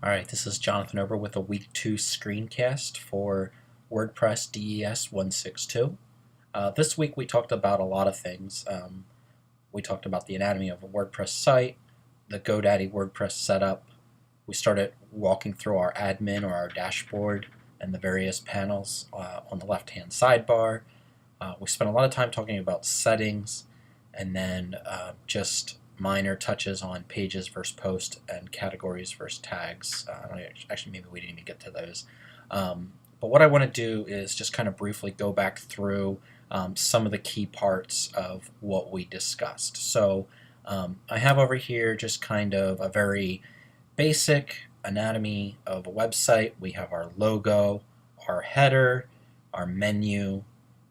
Alright, this is Jonathan Ober with a Week 2 screencast for WordPress DES162. This week we talked about a lot of things. We talked about the anatomy of a WordPress site, the Godaddy WordPress setup. We started walking through our admin or our dashboard and the various panels on the left-hand sidebar. We spent a lot of time talking about settings and then just minor touches on pages versus post and categories versus tags. Actually, maybe we didn't even get to those. But what I want to do is just kind of briefly go back through some of the key parts of what we discussed. So I have over here just kind of a very basic anatomy of a website. We have our logo, our header, our menu,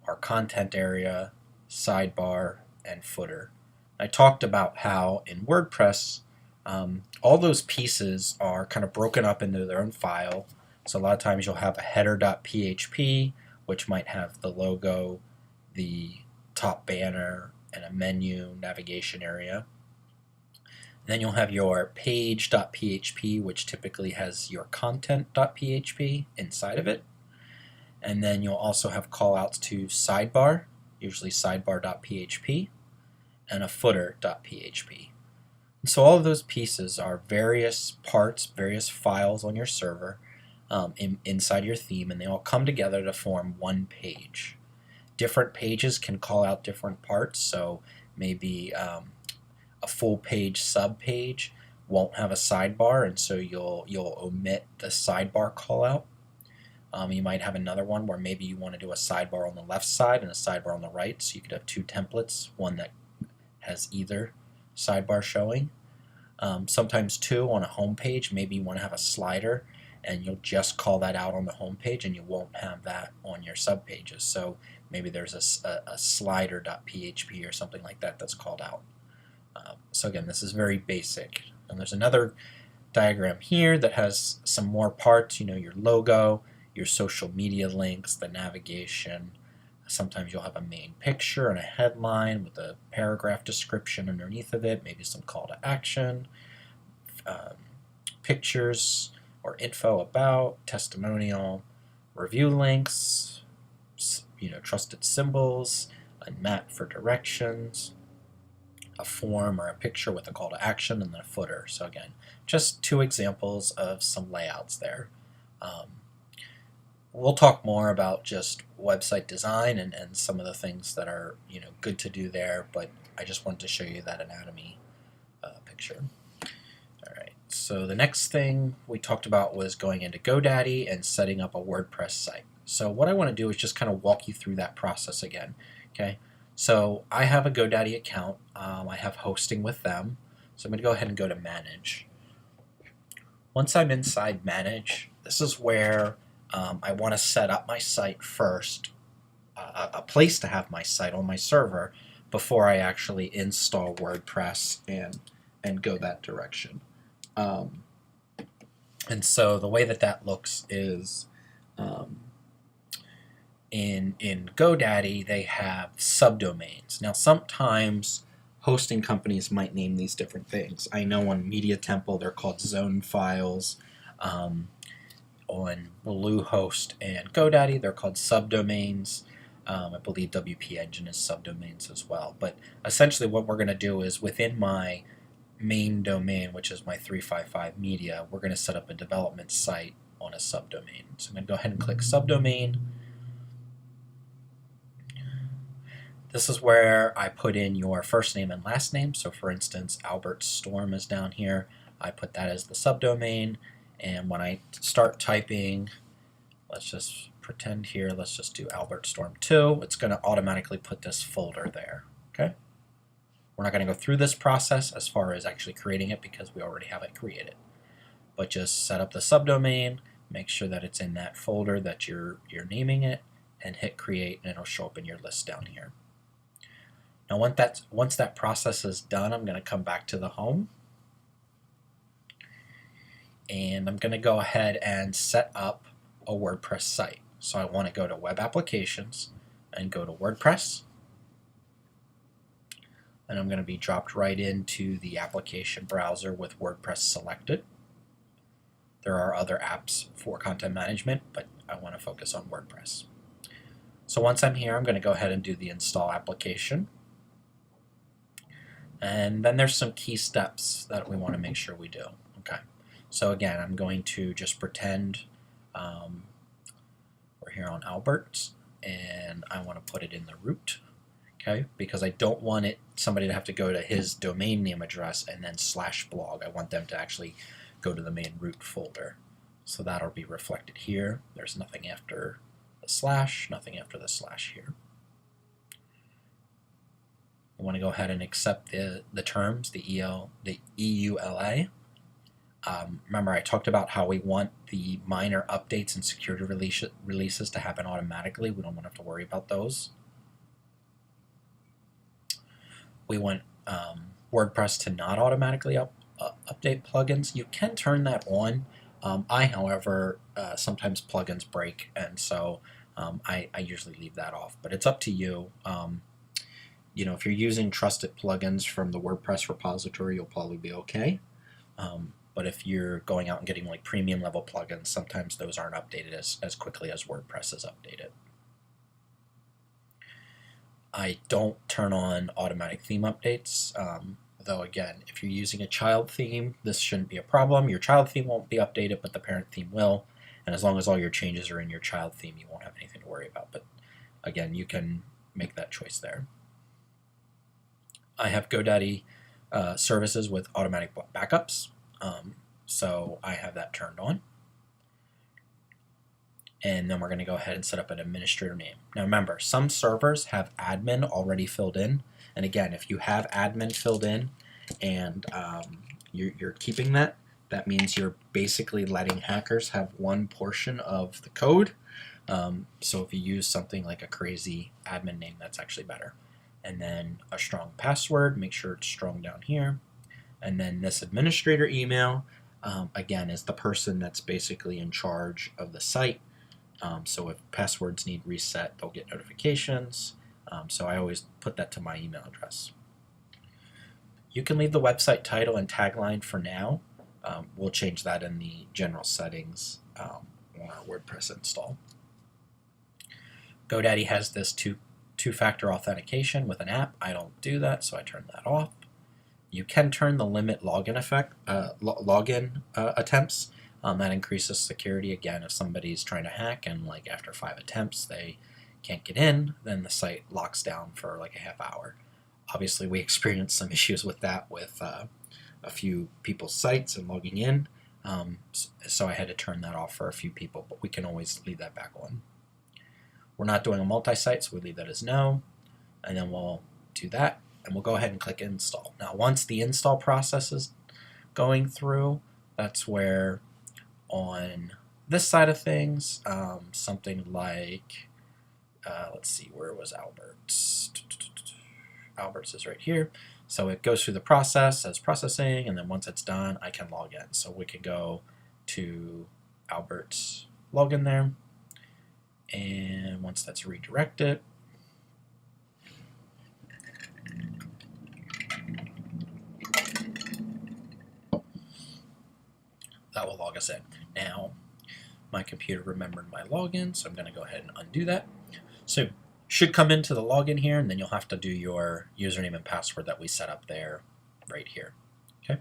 our content area, sidebar, and footer. I talked about how in WordPress all those pieces are kind of broken up into their own file. So a lot of times you'll have a header.php, which might have the logo, the top banner, and a menu navigation area. And then you'll have your page.php, which typically has your content.php inside of it. And then you'll also have callouts to sidebar, usually sidebar.php, and a footer.php. So all of those pieces are various parts, various files on your server inside your theme, and they all come together to form one page. Different pages can call out different parts, so maybe a full page sub-page won't have a sidebar, and so you'll omit the sidebar callout. You might have another one where maybe you want to do a sidebar on the left side and a sidebar on the right, so you could have two templates, one that has either sidebar showing. Sometimes too, on a home page, maybe you want to have a slider and you'll just call that out on the home page and you won't have that on your subpages. So maybe there's a slider.php or something like that that's called out. So again, this is very basic. And there's another diagram here that has some more parts, your logo, your social media links, the navigation. Sometimes you'll have a main picture and a headline with a paragraph description underneath of it, maybe some call to action, pictures or info about, testimonial, review links, trusted symbols, a map for directions, a form or a picture with a call to action, and then a footer. So again, just two examples of some layouts there. We'll talk more about just website design and some of the things that are good to do there, but I just wanted to show you that anatomy picture. Alright, so the next thing we talked about was going into GoDaddy and setting up a WordPress site. So what I want to do is just kind of walk you through that process again. Okay, so I have a GoDaddy account. I have hosting with them, so I'm going to go ahead and go to Manage. Once I'm inside Manage, this is where I want to set up my site first, a place to have my site on my server before I actually install WordPress and go that direction. And so the way that looks is in GoDaddy they have subdomains. Now sometimes hosting companies might name these different things. I know on Media Temple they're called zone files. On Bluehost and GoDaddy, they're called subdomains. I believe WP Engine is subdomains as well. But essentially what we're going to do is within my main domain, which is my 355 media, we're going to set up a development site on a subdomain. So I'm going to go ahead and click subdomain. This is where I put in your first name and last name. So for instance, Albert Storm is down here. I put that as the subdomain. And when I start typing, let's just pretend here, let's just do Albert Storm 2, it's going to automatically put this folder there. Okay? We're not going to go through this process as far as actually creating it because we already have it created. But just set up the subdomain, make sure that it's in that folder that you're naming it, and hit create, and it'll show up in your list down here. Now once that process is done, I'm going to come back to the home. And I'm going to go ahead and set up a WordPress site. So I want to go to Web Applications and go to WordPress. And I'm going to be dropped right into the application browser with WordPress selected. There are other apps for content management, but I want to focus on WordPress. So once I'm here, I'm going to go ahead and do the install application. And then there's some key steps that we want to make sure we do. Okay. So again, I'm going to just pretend we're here on Albert's, and I want to put it in the root. Okay, because I don't want somebody to have to go to his domain name address and then /blog. I want them to actually go to the main root folder. So that'll be reflected here. There's nothing after the slash, nothing after the slash here. I want to go ahead and accept the terms, the EULA. Remember, I talked about how we want the minor updates and security releases to happen automatically. We don't want to have to worry about those. We want WordPress to not automatically update plugins. You can turn that on. However, sometimes plugins break, and so I usually leave that off. But it's up to you. You know, if you're using trusted plugins from the WordPress repository, you'll probably be okay. But if you're going out and getting like premium level plugins, sometimes those aren't updated as quickly as WordPress is updated. I don't turn on automatic theme updates, though again, if you're using a child theme, this shouldn't be a problem. Your child theme won't be updated, but the parent theme will. And as long as all your changes are in your child theme, you won't have anything to worry about. But again, you can make that choice there. I have GoDaddy services with automatic backups, so I have that turned on. And then we're going to go ahead and set up an administrator name. Now remember, some servers have admin already filled in. And again, if you have admin filled in and you're keeping that, that means you're basically letting hackers have one portion of the code. So if you use something like a crazy admin name, that's actually better. And then a strong password, make sure it's strong down here. And then this administrator email, again, is the person that's basically in charge of the site. So if passwords need reset, they'll get notifications. So I always put that to my email address. You can leave the website title and tagline for now. We'll change that in the general settings on our WordPress install. GoDaddy has this two-factor authentication with an app. I don't do that, so I turn that off. You can turn the limit login attempts. That increases security. Again, if somebody's trying to hack and like after 5 attempts they can't get in, then the site locks down for like a half hour. Obviously, we experienced some issues with that with a few people's sites and logging in, so I had to turn that off for a few people, but we can always leave that back on. We're not doing a multi-site, so we leave that as no, and then we'll do that, and we'll go ahead and click install. Now, once the install process is going through, that's where on this side of things, something like, let's see, where was Albert's? Albert's is right here. So it goes through the process, says processing, and then once it's done, I can log in. So we can go to Albert's login there, and once that's redirected, that will log us in. Now, my computer remembered my login, so I'm going to go ahead and undo that. So should come into the login here, and then you'll have to do your username and password that we set up there right here. Okay.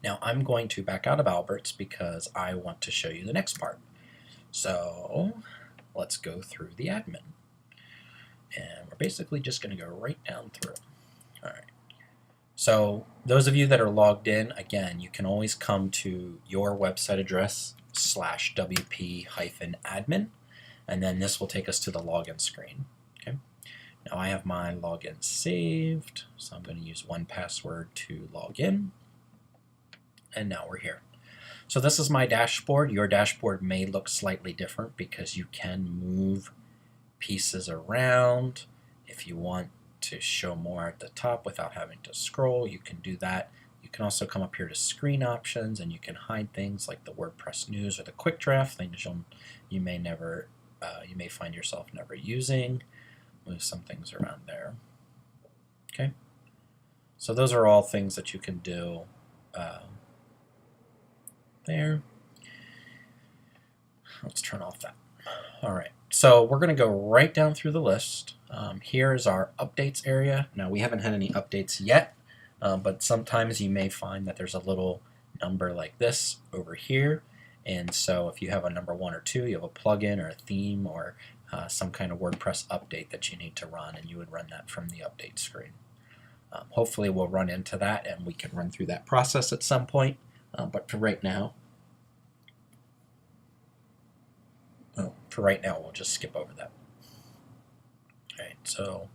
Now I'm going to back out of Albert's because I want to show you the next part. So let's go through the admin. And we're basically just going to go right down through. All right. So those of you that are logged in, again, you can always come to your website address /wp-admin, and then this will take us to the login screen. Okay. Now I have my login saved, so I'm going to use 1Password to log in, and now we're here. So this is my dashboard. Your dashboard may look slightly different because you can move pieces around. If you want to show more at the top without having to scroll, you can do that. You can also come up here to screen options, and you can hide things like the WordPress news or the quick draft, things you may find yourself never using. Move some things around there. Okay, so those are all things that you can do. there. Let's turn off that. All right, so we're going to go right down through the list. Here's our updates area. Now, we haven't had any updates yet, but sometimes you may find that there's a little number like this over here. And so if you have a number 1 or 2, you have a plugin or a theme or some kind of WordPress update that you need to run, and you would run that from the update screen. Hopefully we'll run into that and we can run through that process at some point, but for right now, we'll just skip over that. All right, so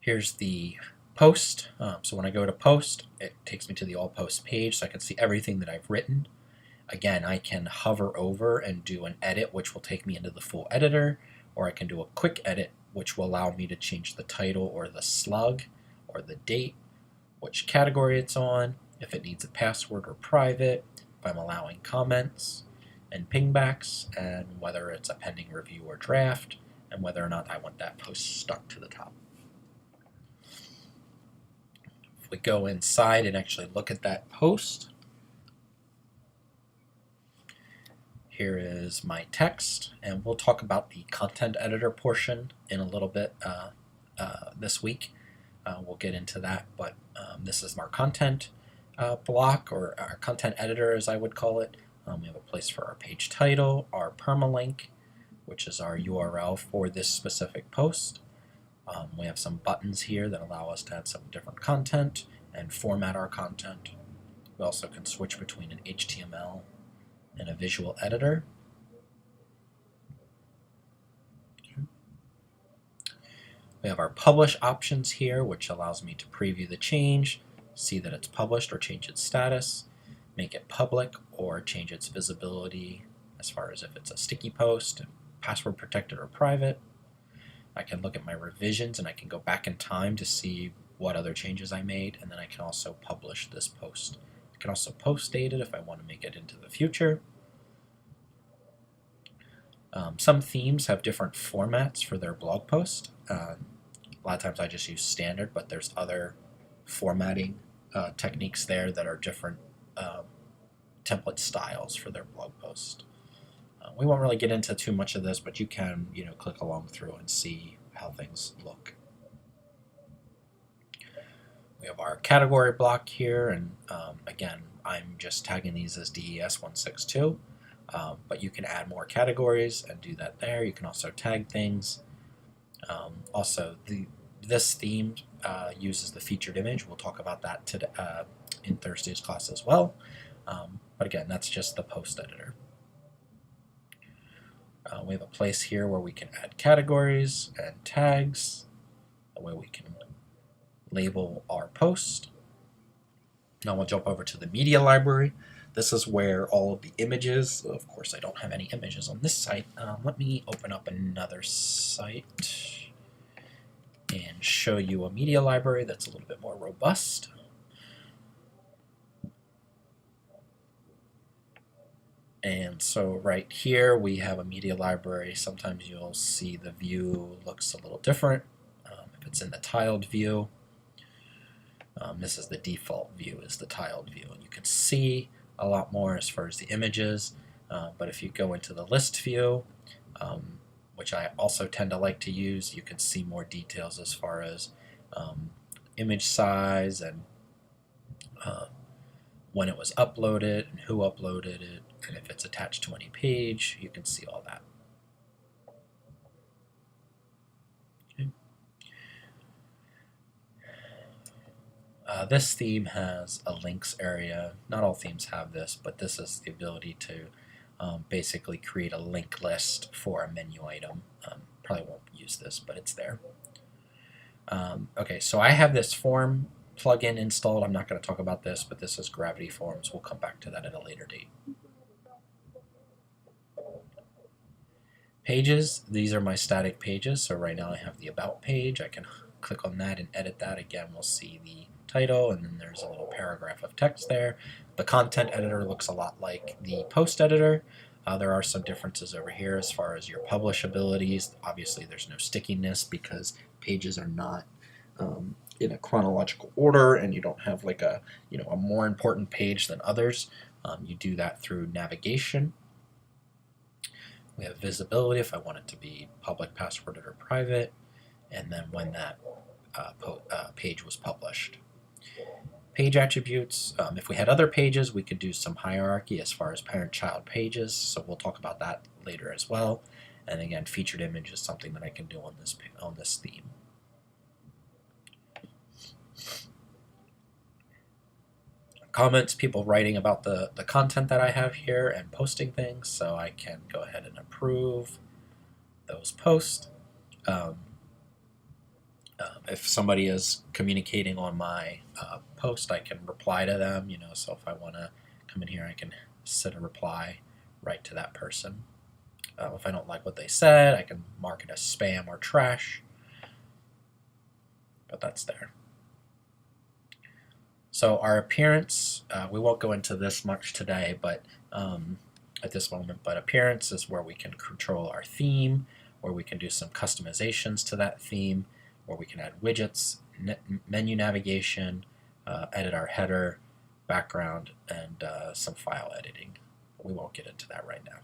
here's the post. So when I go to post, it takes me to the all posts page, so I can see everything that I've written. Again, I can hover over and do an edit, which will take me into the full editor, or I can do a quick edit, which will allow me to change the title or the slug or the date, which category it's on, if it needs a password or private, if I'm allowing comments and pingbacks, and whether it's a pending review or draft, and whether or not I want that post stuck to the top. If we go inside and actually look at that post, here is my text, and we'll talk about the content editor portion in a little bit this week. We'll get into that, but this is our content block, or our content editor as I would call it. We have a place for our page title, our permalink, which is our URL for this specific post. We have some buttons here that allow us to add some different content and format our content. We also can switch between an HTML and a visual editor. We have our publish options here, which allows me to preview the change, see that it's published or change its status, make it public or change its visibility as far as if it's a sticky post, password protected or private. I can look at my revisions and I can go back in time to see what other changes I made, and then I can also publish this post. I can also post date it if I want to make it into the future. Some themes have different formats for their blog post. A lot of times I just use standard, but there's other formatting techniques there that are different template styles for their blog post. We won't really get into too much of this, but you can, click along through and see how things look. We have our category block here, and again, I'm just tagging these as DES162, but you can add more categories and do that there. You can also tag things. Also, this theme uses the featured image. We'll talk about that today, in Thursday's class as well. But again, that's just the post editor. We have a place here where we can add categories and tags. That way we can label our post. Now we'll jump over to the media library. This is where all of the images, of course I don't have any images on this site. Let me open up another site and show you a media library that's a little bit more robust. And so right here we have a media library. Sometimes you'll see the view looks a little different. If it's in the tiled view, this is the default view, is the tiled view, and you can see a lot more as far as the images. But if you go into the list view, which I also tend to like to use, you can see more details as far as image size and when it was uploaded and who uploaded it, and if it's attached to any page, you can see all that. Okay. This theme has a links area. Not all themes have this, but this is the ability to basically create a link list for a menu item. Probably won't use this, but it's there. Okay, so I have this form plugin installed. I'm not going to talk about this, but this is Gravity Forms. We'll come back to that at a later date. Pages, these are my static pages. So right now I have the About page. I can click on that and edit that. Again, we'll see the title, and then there's a little paragraph of text there. The content editor looks a lot like the post editor. There are some differences over here as far as your publish abilities. Obviously there's no stickiness because pages are not in a chronological order and you don't have like a a more important page than others, you do that through navigation. We have visibility if I want it to be public, passworded, or private, and then when that page was published. Page attributes, if we had other pages, we could do some hierarchy as far as parent-child pages, so we'll talk about that later as well. And again, featured image is something that I can do on this theme. Comments, people writing about the content that I have here and posting things, so I can go ahead and approve those posts. If somebody is communicating on my post, I can reply to them, so if I want to come in here, I can set a reply right to that person. If I don't like what they said, I can mark it as spam or trash, but that's there. So our appearance, we won't go into this much today, but at this moment, but appearance is where we can control our theme, where we can do some customizations to that theme, where we can add widgets, menu navigation, edit our header, background, and some file editing. We won't get into that right now.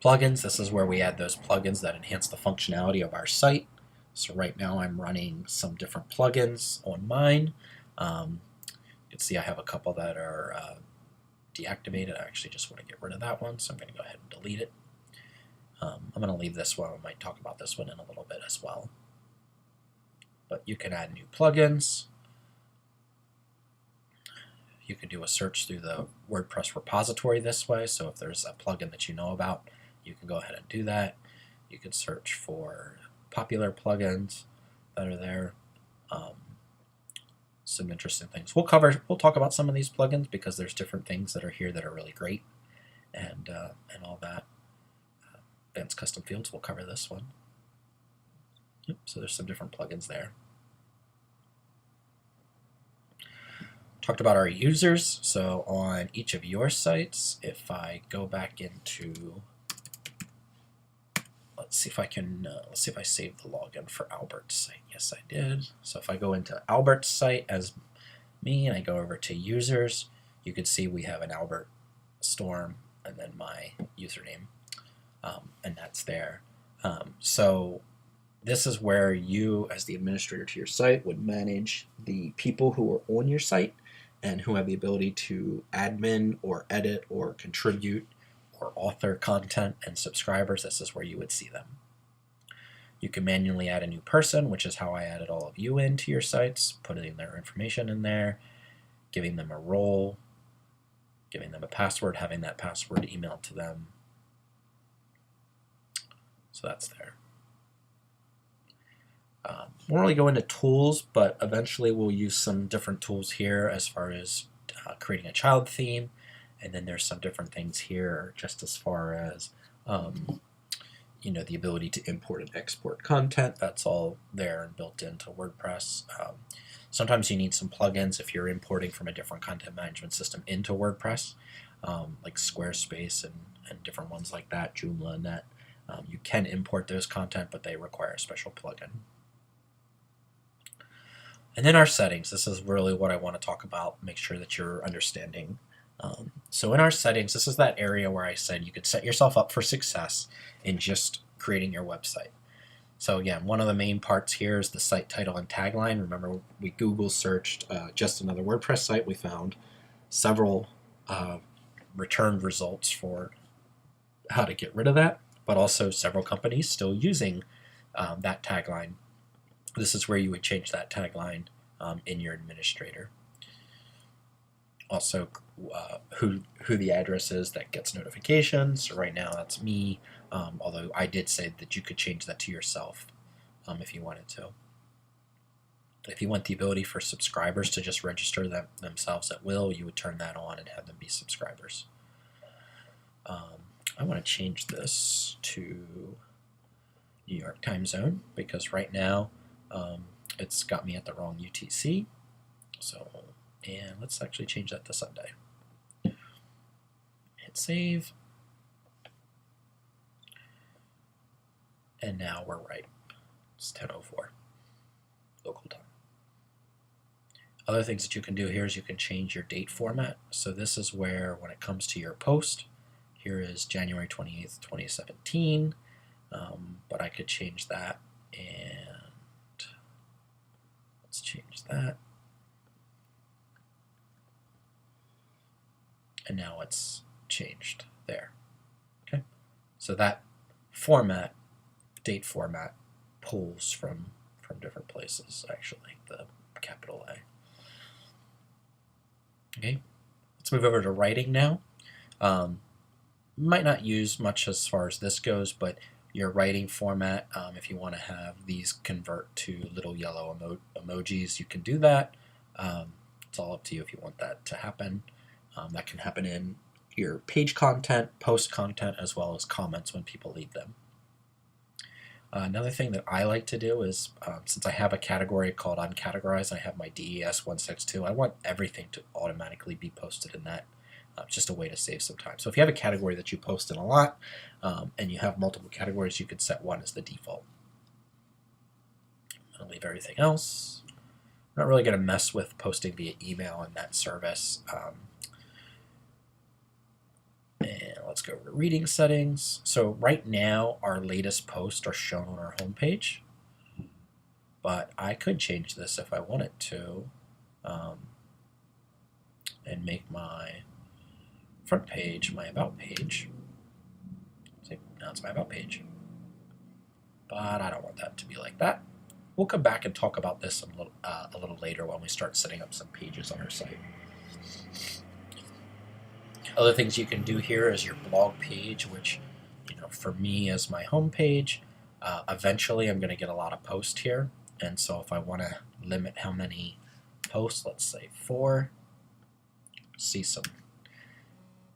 Plugins, this is where we add those plugins that enhance the functionality of our site. So right now I'm running some different plugins on mine. You can see I have a couple that are deactivated. I actually just want to get rid of that one, so I'm going to go ahead and delete it. I'm going to leave this one. I might talk about this one in a little bit as well. But you can add new plugins. You can do a search through the WordPress repository this way, so if there's a plugin that you know about, you can go ahead and do that. You can search for popular plugins that are there. Some interesting things. We'll talk about some of these plugins because there's different things that are here that are really great, and all that. Advanced custom fields, we'll cover this one. Yep, so there's some different plugins there. Talked about our users. So on each of your sites, if I go back into, let's see if I saved the login for Albert's site. Yes, I did. So if I go into Albert's site as me and I go over to users, you can see we have an Albert Storm and then my username, and that's there. So this is where you, as the administrator to your site, would manage the people who are on your site and who have the ability to admin or edit or contribute or author content and subscribers. This is where you would see them. You can manually add a new person, which is how I added all of you into your sites, putting their information in there, giving them a role, giving them a password, having that password emailed to them. So that's there. We'll really go into tools, but eventually we'll use some different tools here as far as creating a child theme, and then there's some different things here just as far as the ability to import and export content. That's all there and built into WordPress. Sometimes you need some plugins if you're importing from a different content management system into WordPress, like Squarespace and different ones like that, Joomla, Net. You can import those content, but they require a special plugin. And then our settings. This is really what I want to talk about, make sure that you're understanding. So in our settings, this is that area where I said you could set yourself up for success in just creating your website. So again, one of the main parts here is the site title and tagline. Remember, we Google searched just another WordPress site. We found several returned results for how to get rid of that, but also several companies still using that tagline. This is where you would change that tagline in your administrator. Also, who the address is that gets notifications. So right now that's me, although I did say that you could change that to yourself if you wanted to. If you want the ability for subscribers to just register themselves at will, you would turn that on and have them be subscribers. I want to change this to New York time zone because right now it's got me at the wrong UTC. So, and let's actually change that to Sunday. Hit save. And now we're right. It's 10:04. local time. Other things that you can do here is you can change your date format. So this is where, when it comes to your post, here is January 28th, 2017, but I could change that, and let's change that. And now it's changed there. Okay, so that format, date format, pulls from different places, actually, the capital A. Okay, let's move over to writing now. Might not use much as far as this goes, but your writing format, if you want to have these convert to little yellow emojis, you can do that. It's all up to you if you want that to happen. That can happen in your page content, post content, as well as comments when people leave them. Another thing that I like to do is, since I have a category called Uncategorized, I have my DES162, I want everything to automatically be posted in that. It's just a way to save some time. So if you have a category that you post in a lot, and you have multiple categories, you could set one as the default. I'm going to leave everything else. I'm not really going to mess with posting via email in that service. And let's go over to reading settings. So right now, our latest posts are shown on our home page, but I could change this if I wanted to, and make my front page my about page. See, now it's my about page, but I don't want that to be like that. We'll come back and talk about this a little later when we start setting up some pages on our site. Other things you can do here is your blog page, which, for me is my home page. Eventually I'm going to get a lot of posts here, and so if I want to limit how many posts, let's say 4, see some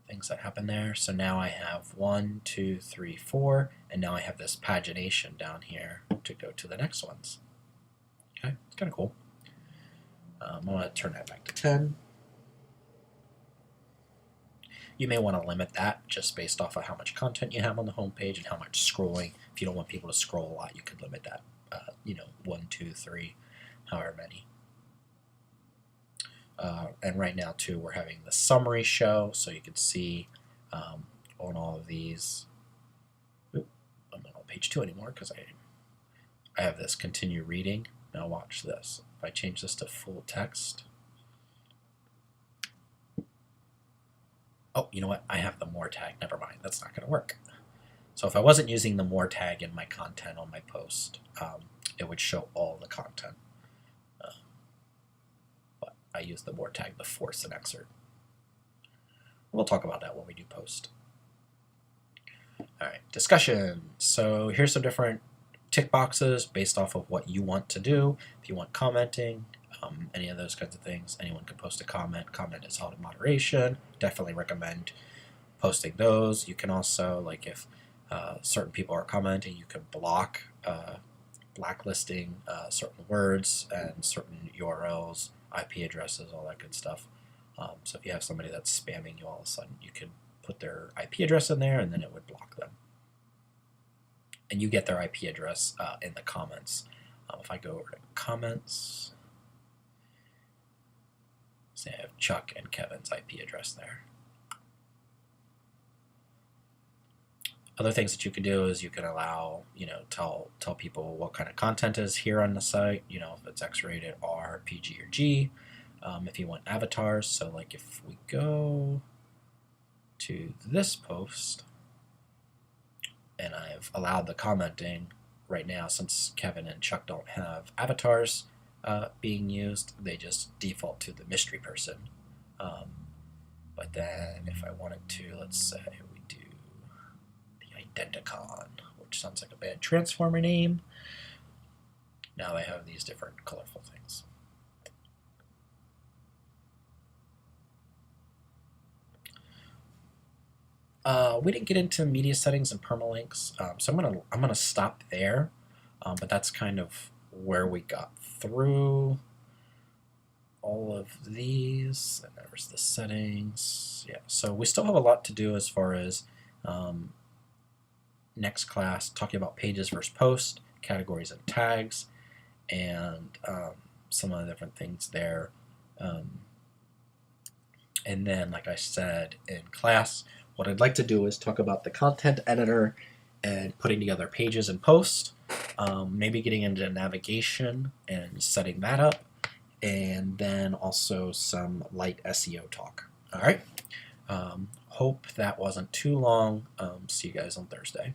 things that happen there. So now I have 1, 2, 3, 4, and now I have this pagination down here to go to the next ones. Okay, it's kind of cool. I'm going to turn that back to 10. You may want to limit that just based off of how much content you have on the home page and how much scrolling. If you don't want people to scroll a lot, you could limit that, 1, 2, 3, however many. And right now, too, we're having the summary show, so you can see on all of these. I'm not on page 2 anymore because I have this continue reading. Now watch this. If I change this to full text. Oh, you know what? I have the more tag. Never mind. That's not going to work. So if I wasn't using the more tag in my content on my post, it would show all the content. But I use the more tag to force an excerpt. We'll talk about that when we do post. All right, discussion. So here's some different tick boxes based off of what you want to do. If you want commenting, any of those kinds of things, anyone can post a comment. Comment is held in moderation. Definitely recommend posting those. You can also, like if certain people are commenting, you can block blacklisting certain words and certain URLs, IP addresses, all that good stuff. So if you have somebody that's spamming you all of a sudden, you can put their IP address in there and then it would block them. And you get their IP address in the comments. If I go over to comments, say I have Chuck and Kevin's IP address there. Other things that you can do is you can allow, tell people what kind of content is here on the site, if it's X-rated, R, PG, or G. If you want avatars, so like if we go to this post, and I've allowed the commenting right now, since Kevin and Chuck don't have avatars being used, they just default to the mystery person. But then if I wanted to, let's say we do the Identicon, which sounds like a bad Transformer name. Now I have these different colorful things. We didn't get into media settings and permalinks, so I'm gonna stop there. But that's kind of where we got through all of these. And there's the settings. Yeah, so we still have a lot to do as far as next class, talking about pages versus post, categories and tags, and some of the different things there. And then, like I said in class, what I'd like to do is talk about the content editor and putting together pages and posts, maybe getting into navigation and setting that up, and then also some light SEO talk. All right. Hope that wasn't too long. See you guys on Thursday.